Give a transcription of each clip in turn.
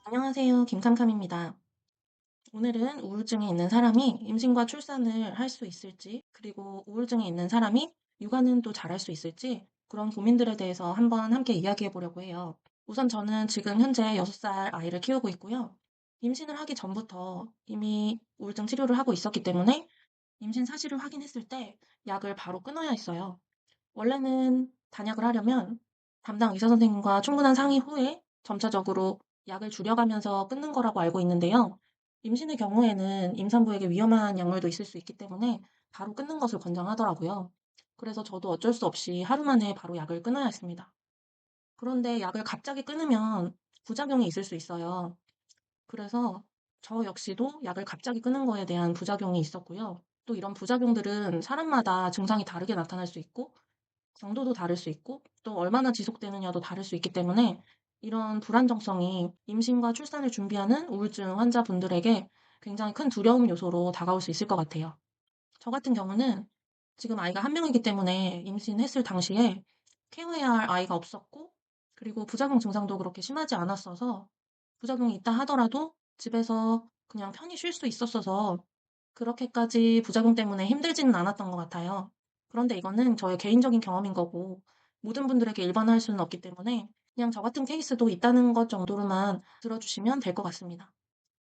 안녕하세요. 김캄캄입니다. 오늘은 우울증이 있는 사람이 임신과 출산을 할 수 있을지, 그리고 우울증이 있는 사람이 육아는 또 잘할 수 있을지, 그런 고민들에 대해서 한번 함께 이야기해 보려고 해요. 우선 저는 지금 현재 6살 아이를 키우고 있고요. 임신을 하기 전부터 이미 우울증 치료를 하고 있었기 때문에 임신 사실을 확인했을 때 약을 바로 끊어야 했어요. 원래는 단약을 하려면 담당 의사 선생님과 충분한 상의 후에 점차적으로 약을 줄여가면서 끊는 거라고 알고 있는데요. 임신의 경우에는 임산부에게 위험한 약물도 있을 수 있기 때문에 바로 끊는 것을 권장하더라고요. 그래서 저도 어쩔 수 없이 하루 만에 바로 약을 끊어야 했습니다. 그런데 약을 갑자기 끊으면 부작용이 있을 수 있어요. 그래서 저 역시도 약을 갑자기 끊은 거에 대한 부작용이 있었고요. 또 이런 부작용들은 사람마다 증상이 다르게 나타날 수 있고 강도도 다를 수 있고 또 얼마나 지속되느냐도 다를 수 있기 때문에 이런 불안정성이 임신과 출산을 준비하는 우울증 환자분들에게 굉장히 큰 두려움 요소로 다가올 수 있을 것 같아요. 저 같은 경우는 지금 아이가 한 명이기 때문에 임신했을 당시에 케어해야 할 아이가 없었고 그리고 부작용 증상도 그렇게 심하지 않았어서 부작용이 있다 하더라도 집에서 그냥 편히 쉴 수 있었어서 그렇게까지 부작용 때문에 힘들지는 않았던 것 같아요. 그런데 이거는 저의 개인적인 경험인 거고 모든 분들에게 일반화할 수는 없기 때문에 그냥 저 같은 케이스도 있다는 것 정도로만 들어주시면 될 것 같습니다.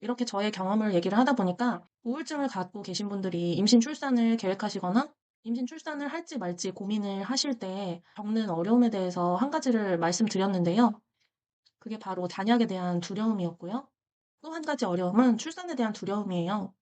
이렇게 저의 경험을 얘기를 하다 보니까 우울증을 갖고 계신 분들이 임신 출산을 계획하시거나 임신 출산을 할지 말지 고민을 하실 때 겪는 어려움에 대해서 한 가지를 말씀드렸는데요. 그게 바로 단약에 대한 두려움이었고요. 또 한 가지 어려움은 출산에 대한 두려움이에요.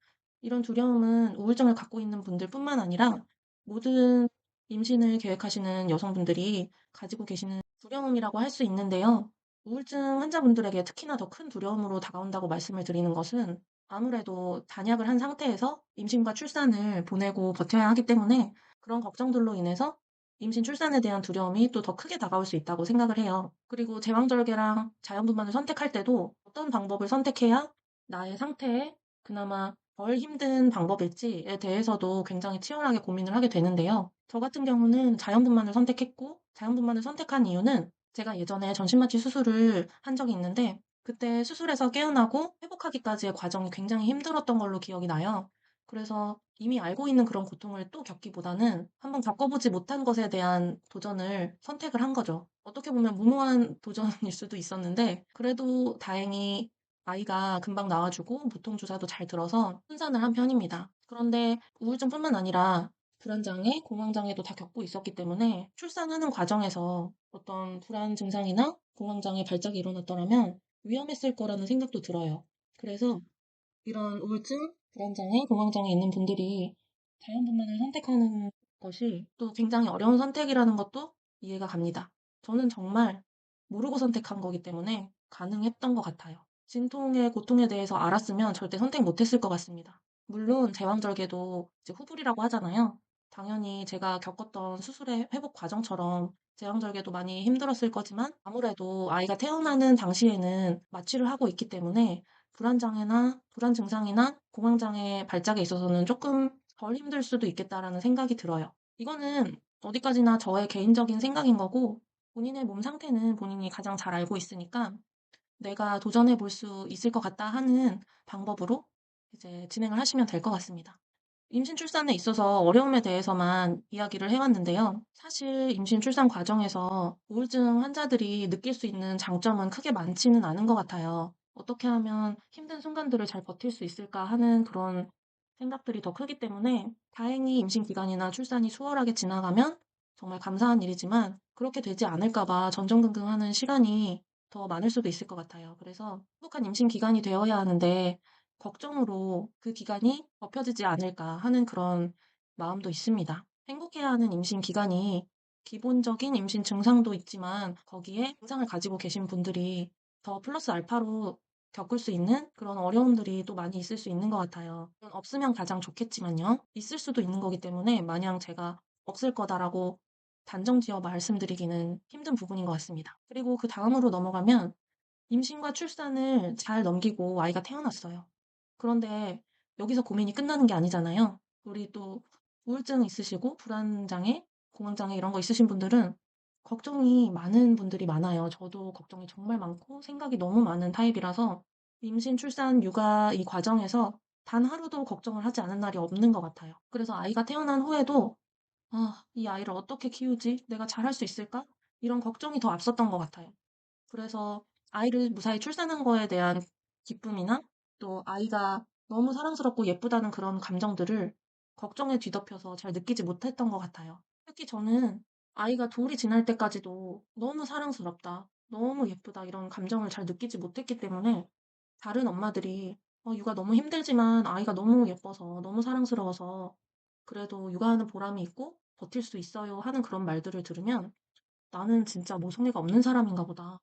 이런 두려움은 우울증을 갖고 있는 분들뿐만 아니라 모든 임신을 계획하시는 여성분들이 가지고 계시는 두려움이라고 할 수 있는데요. 우울증 환자분들에게 특히나 더 큰 두려움으로 다가온다고 말씀을 드리는 것은 아무래도 단약을 한 상태에서 임신과 출산을 보내고 버텨야 하기 때문에 그런 걱정들로 인해서 임신 출산에 대한 두려움이 또 더 크게 다가올 수 있다고 생각을 해요. 그리고 제왕절개랑 자연분만을 선택할 때도 어떤 방법을 선택해야 나의 상태에 그나마 덜 힘든 방법일지에 대해서도 굉장히 치열하게 고민을 하게 되는데요. 저 같은 경우는 자연분만을 선택했고, 자연분만을 선택한 이유는 제가 예전에 전신마취 수술을 한 적이 있는데, 그때 수술에서 깨어나고 회복하기까지의 과정이 굉장히 힘들었던 걸로 기억이 나요. 그래서 이미 알고 있는 그런 고통을 또 겪기보다는 한번 겪어보지 못한 것에 대한 도전을 선택을 한 거죠. 어떻게 보면 무모한 도전일 수도 있었는데, 그래도 다행히 아이가 금방 나와주고 보통 주사도 잘 들어서 순산을 한 편입니다. 그런데 우울증뿐만 아니라 불안장애, 공황장애도 다 겪고 있었기 때문에 출산하는 과정에서 어떤 불안 증상이나 공황장애 발작이 일어났더라면 위험했을 거라는 생각도 들어요. 그래서 이런 우울증, 불안장애, 공황장애 있는 분들이 자연분만을 선택하는 것이 또 굉장히 어려운 선택이라는 것도 이해가 갑니다. 저는 정말 모르고 선택한 거기 때문에 가능했던 것 같아요. 진통의 고통에 대해서 알았으면 절대 선택 못했을 것 같습니다. 물론 제왕절개도 이제 후불이라고 하잖아요. 당연히 제가 겪었던 수술의 회복 과정처럼 제왕절개도 많이 힘들었을 거지만 아무래도 아이가 태어나는 당시에는 마취를 하고 있기 때문에 불안장애나 불안 증상이나 공황장애 발작에 있어서는 조금 덜 힘들 수도 있겠다라는 생각이 들어요. 이거는 어디까지나 저의 개인적인 생각인 거고 본인의 몸 상태는 본인이 가장 잘 알고 있으니까 내가 도전해 볼 수 있을 것 같다 하는 방법으로 이제 진행을 하시면 될 것 같습니다. 임신 출산에 있어서 어려움에 대해서만 이야기를 해왔는데요. 사실 임신 출산 과정에서 우울증 환자들이 느낄 수 있는 장점은 크게 많지는 않은 것 같아요. 어떻게 하면 힘든 순간들을 잘 버틸 수 있을까 하는 그런 생각들이 더 크기 때문에 다행히 임신 기간이나 출산이 수월하게 지나가면 정말 감사한 일이지만 그렇게 되지 않을까 봐 전전긍긍하는 시간이 더 많을 수도 있을 것 같아요. 그래서 행복한 임신 기간이 되어야 하는데 걱정으로 그 기간이 덮여지지 않을까 하는 그런 마음도 있습니다. 행복해야 하는 임신 기간이 기본적인 임신 증상도 있지만 거기에 증상을 가지고 계신 분들이 더 플러스 알파로 겪을 수 있는 그런 어려움들이 또 많이 있을 수 있는 것 같아요. 없으면 가장 좋겠지만요. 있을 수도 있는 거기 때문에 마냥 제가 없을 거다라고 단정지어 말씀드리기는 힘든 부분인 것 같습니다. 그리고 그 다음으로 넘어가면 임신과 출산을 잘 넘기고 아이가 태어났어요. 그런데 여기서 고민이 끝나는 게 아니잖아요. 우리 또 우울증 있으시고 불안장애, 공황장애 이런 거 있으신 분들은 걱정이 많은 분들이 많아요. 저도 걱정이 정말 많고 생각이 너무 많은 타입이라서 임신, 출산, 육아 이 과정에서 단 하루도 걱정을 하지 않은 날이 없는 것 같아요. 그래서 아이가 태어난 후에도 '아 이 아이를 어떻게 키우지? 내가 잘할 수 있을까?' 이런 걱정이 더 앞섰던 것 같아요. 그래서 아이를 무사히 출산한 거에 대한 기쁨이나 또 아이가 너무 사랑스럽고 예쁘다는 그런 감정들을 걱정에 뒤덮여서 잘 느끼지 못했던 것 같아요. 특히 저는 아이가 돌이 지날 때까지도 '너무 사랑스럽다. 너무 예쁘다.' 이런 감정을 잘 느끼지 못했기 때문에 다른 엄마들이 육아 너무 힘들지만 아이가 너무 예뻐서 너무 사랑스러워서 그래도 육아하는 보람이 있고 버틸 수 있어요." 하는 그런 말들을 들으면 '나는 진짜 모성애가 없는 사람인가 보다.'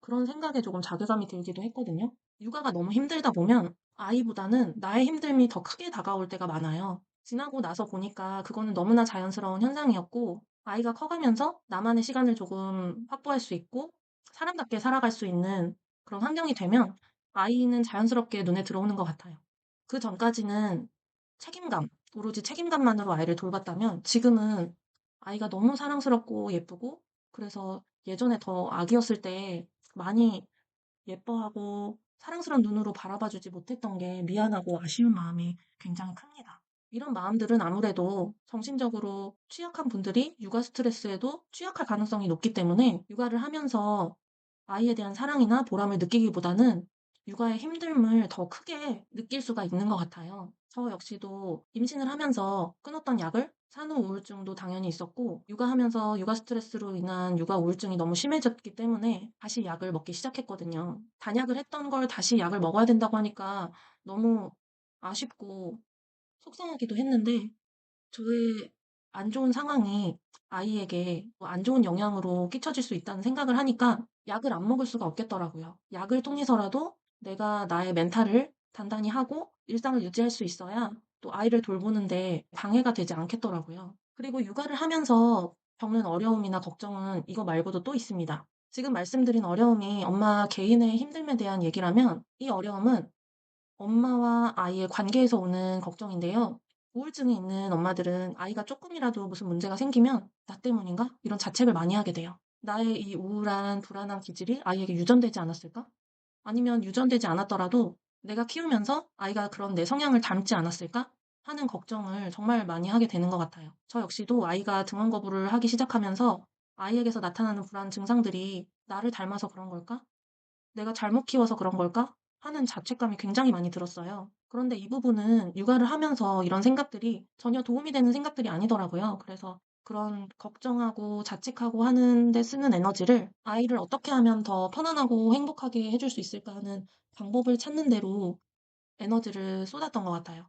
그런 생각에 조금 자괴감이 들기도 했거든요. 육아가 너무 힘들다 보면 아이보다는 나의 힘듦이 더 크게 다가올 때가 많아요. 지나고 나서 보니까 그거는 너무나 자연스러운 현상이었고, 아이가 커가면서 나만의 시간을 조금 확보할 수 있고, 사람답게 살아갈 수 있는 그런 환경이 되면 아이는 자연스럽게 눈에 들어오는 것 같아요. 그 전까지는 책임감, 오로지 책임감만으로 아이를 돌봤다면 지금은 아이가 너무 사랑스럽고 예쁘고, 그래서 예전에 더 아기였을 때 많이 예뻐하고 사랑스러운 눈으로 바라봐 주지 못했던 게 미안하고 아쉬운 마음이 굉장히 큽니다. 이런 마음들은 아무래도 정신적으로 취약한 분들이 육아 스트레스에도 취약할 가능성이 높기 때문에 육아를 하면서 아이에 대한 사랑이나 보람을 느끼기보다는 육아의 힘듦을 더 크게 느낄 수가 있는 것 같아요. 저 역시도 임신을 하면서 끊었던 약을 산후 우울증도 당연히 있었고, 육아하면서 육아 스트레스로 인한 육아 우울증이 너무 심해졌기 때문에 다시 약을 먹기 시작했거든요. 단약을 했던 걸 다시 약을 먹어야 된다고 하니까 너무 아쉽고 속상하기도 했는데, 저의 안 좋은 상황이 아이에게 안 좋은 영향으로 끼쳐질 수 있다는 생각을 하니까 약을 안 먹을 수가 없겠더라고요. 약을 통해서라도 내가 나의 멘탈을 단단히 하고 일상을 유지할 수 있어야 또 아이를 돌보는데 방해가 되지 않겠더라고요. 그리고 육아를 하면서 겪는 어려움이나 걱정은 이거 말고도 또 있습니다. 지금 말씀드린 어려움이 엄마 개인의 힘듦에 대한 얘기라면 이 어려움은 엄마와 아이의 관계에서 오는 걱정인데요. 우울증이 있는 엄마들은 아이가 쪼끔이라도 무슨 문제가 생기면 '나 때문인가?' 이런 자책을 많이 하게 돼요. '나의 이 우울한 불안한 기질이 아이에게 유전되지 않았을까?' 아니면 '유전되지 않았더라도 내가 키우면서 아이가 그런 내 성향을 닮지 않았을까?' 하는 걱정을 정말 많이 하게 되는 것 같아요. 저 역시도 아이가 등원 거부를 하기 시작하면서 '아이에게서 나타나는 불안 증상들이 나를 닮아서 그런 걸까? '내가 잘못 키워서 그런 걸까?' 하는 자책감이 굉장히 많이 들었어요. 그런데 이 부분은 육아를 하면서 이런 생각들이 전혀 도움이 되는 생각들이 아니더라고요. 그래서 그런 걱정하고 자책하고 하는 데 쓰는 에너지를 '아이를 어떻게 하면 더 편안하고 행복하게 해줄 수 있을까?' 하는 방법을 찾는 데로 에너지를 쏟았던 것 같아요.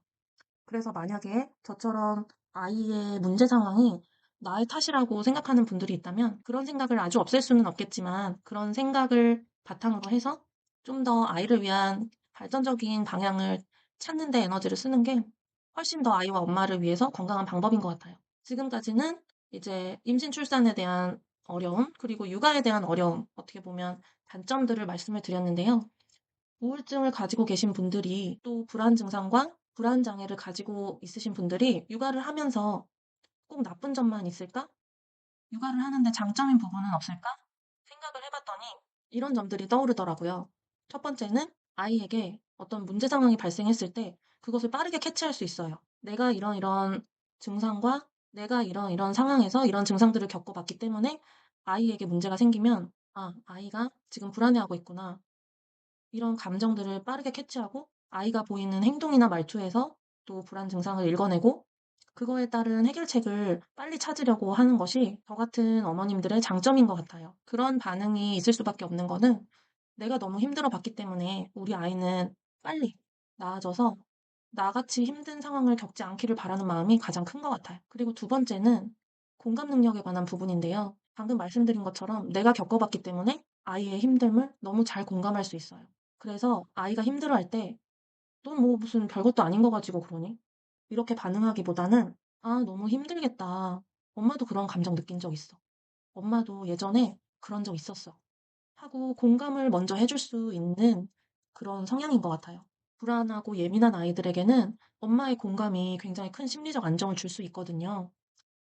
그래서 만약에 저처럼 아이의 문제 상황이 나의 탓이라고 생각하는 분들이 있다면 그런 생각을 아주 없앨 수는 없겠지만 그런 생각을 바탕으로 해서 좀 더 아이를 위한 발전적인 방향을 찾는 데 에너지를 쓰는 게 훨씬 더 아이와 엄마를 위해서 건강한 방법인 것 같아요. 지금까지는 이제 임신 출산에 대한 어려움, 그리고 육아에 대한 어려움, 어떻게 보면 단점들을 말씀을 드렸는데요. 우울증을 가지고 계신 분들이 또 불안 증상과 불안 장애를 가지고 있으신 분들이 육아를 하면서 '꼭 나쁜 점만 있을까? 육아를 하는데 장점인 부분은 없을까?' 생각을 해 봤더니 이런 점들이 떠오르더라고요. 첫 번째는 아이에게 어떤 문제 상황이 발생했을 때 그것을 빠르게 캐치할 수 있어요. 내가 이런 증상과 내가 이런 상황에서 이런 증상들을 겪어봤기 때문에 아이에게 문제가 생기면 '아 아이가 지금 불안해하고 있구나.' 이런 감정들을 빠르게 캐치하고 아이가 보이는 행동이나 말투에서 또 불안 증상을 읽어내고 그거에 따른 해결책을 빨리 찾으려고 하는 것이 저 같은 어머님들의 장점인 것 같아요. 그런 반응이 있을 수밖에 없는 거는 내가 너무 힘들어 봤기 때문에 우리 아이는 빨리 나아져서 나같이 힘든 상황을 겪지 않기를 바라는 마음이 가장 큰 것 같아요. 그리고 두 번째는 공감 능력에 관한 부분인데요. 방금 말씀드린 것처럼 내가 겪어봤기 때문에 아이의 힘듦을 너무 잘 공감할 수 있어요. 그래서 아이가 힘들어할 때 "너 뭐 무슨 별것도 아닌 거 가지고 그러니?" 이렇게 반응하기보다는 "아 너무 힘들겠다. 엄마도 그런 감정 느낀 적 있어. 엄마도 예전에 그런 적 있었어." 하고 공감을 먼저 해줄 수 있는 그런 성향인 것 같아요. 불안하고 예민한 아이들에게는 엄마의 공감이 굉장히 큰 심리적 안정을 줄 수 있거든요.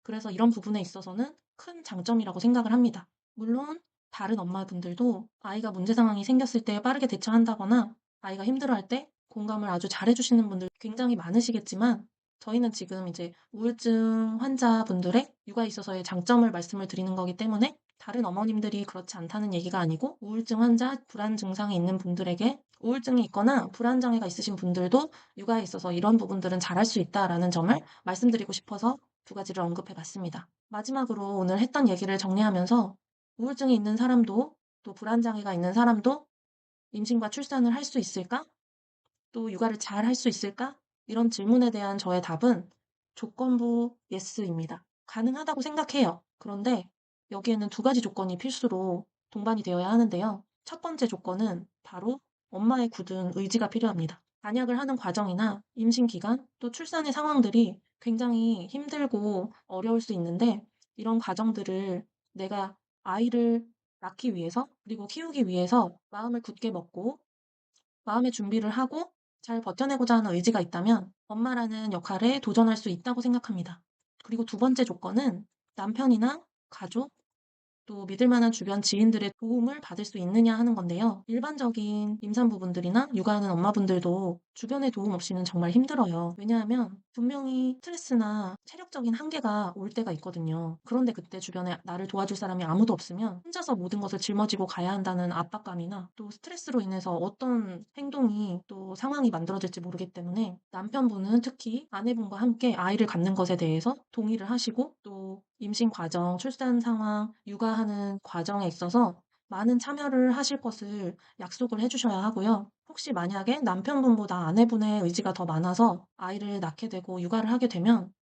그래서 이런 부분에 있어서는 큰 장점이라고 생각을 합니다. 물론 다른 엄마분들도 아이가 문제 상황이 생겼을 때 빠르게 대처한다거나 아이가 힘들어할 때 공감을 아주 잘해주시는 분들 굉장히 많으시겠지만 저희는 지금 이제 우울증 환자분들의 육아에 있어서의 장점을 말씀을 드리는 거기 때문에 다른 어머님들이 그렇지 않다는 얘기가 아니고 우울증 환자, 불안 증상이 있는 분들에게 우울증이 있거나 불안 장애가 있으신 분들도 육아에 있어서 이런 부분들은 잘할 수 있다라는 점을 말씀드리고 싶어서 두 가지를 언급해 봤습니다. 마지막으로 오늘 했던 얘기를 정리하면서 우울증이 있는 사람도 또 불안 장애가 있는 사람도 임신과 출산을 할 수 있을까? 또 육아를 잘 할 수 있을까? 이런 질문에 대한 저의 답은 조건부 예스입니다. 가능하다고 생각해요. 그런데 여기에는 두 가지 조건이 필수로 동반이 되어야 하는데요. 첫 번째 조건은 바로 엄마의 굳은 의지가 필요합니다. 단약을 하는 과정이나 임신 기간, 또 출산의 상황들이 굉장히 힘들고 어려울 수 있는데 이런 과정들을 내가 아이를 낳기 위해서 그리고 키우기 위해서 마음을 굳게 먹고 마음의 준비를 하고 잘 버텨내고자 하는 의지가 있다면 엄마라는 역할에 도전할 수 있다고 생각합니다. 그리고 두 번째 조건은 남편이나 가족, 또 믿을 만한 주변 지인들의 도움을 받을 수 있느냐 하는 건데요. 일반적인 임산부분들이나 육아하는 엄마분들도 주변의 도움 없이는 정말 힘들어요. 왜냐하면 분명히 스트레스나 체력적인 한계가 올 때가 있거든요. 그런데 그때 주변에 나를 도와줄 사람이 아무도 없으면 혼자서 모든 것을 짊어지고 가야 한다는 압박감이나 또 스트레스로 인해서 어떤 행동이 또 상황이 만들어질지 모르기 때문에 남편분은 특히 아내분과 함께 아이를 갖는 것에 대해서 동의를 하시고 또 임신 과정, 출산 상황, 육아하는 과정에 있어서 많은 참여를 하실 것을 약속을 해주셔야 하고요. 혹시 만약에 남편분보다 아내분의 의지가 더 많아서 아이를 낳게 되고 육아를 하게 되면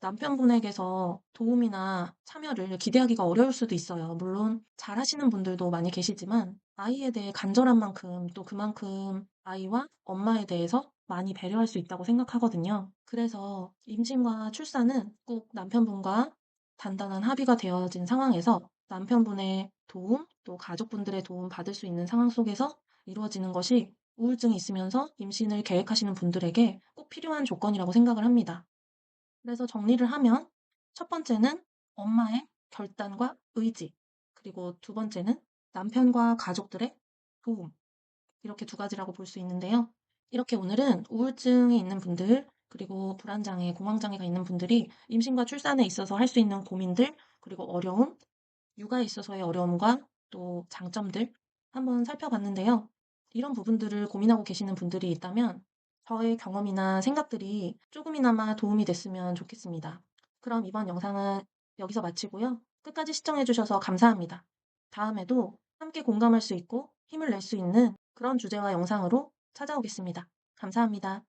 남편분에게서 도움이나 참여를 기대하기가 어려울 수도 있어요. 물론 잘하시는 분들도 많이 계시지만 아이에 대해 간절한 만큼 또 그만큼 아이와 엄마에 대해서 많이 배려할 수 있다고 생각하거든요. 그래서 임신과 출산은 꼭 남편분과 단단한 합의가 되어진 상황에서 남편분의 도움, 또 가족분들의 도움 받을 수 있는 상황 속에서 이루어지는 것이 우울증이 있으면서 임신을 계획하시는 분들에게 꼭 필요한 조건이라고 생각을 합니다. 그래서 정리를 하면 첫 번째는 엄마의 결단과 의지, 그리고 두 번째는 남편과 가족들의 도움, 이렇게 두 가지라고 볼 수 있는데요. 이렇게 오늘은 우울증이 있는 분들, 그리고 불안장애, 공황장애가 있는 분들이 임신과 출산에 있어서 할 수 있는 고민들, 그리고 어려움, 육아에 있어서의 어려움과 또 장점들 한번 살펴봤는데요. 이런 부분들을 고민하고 계시는 분들이 있다면 저의 경험이나 생각들이 조금이나마 도움이 됐으면 좋겠습니다. 그럼 이번 영상은 여기서 마치고요. 끝까지 시청해주셔서 감사합니다. 다음에도 함께 공감할 수 있고 힘을 낼 수 있는 그런 주제와 영상으로 찾아오겠습니다. 감사합니다.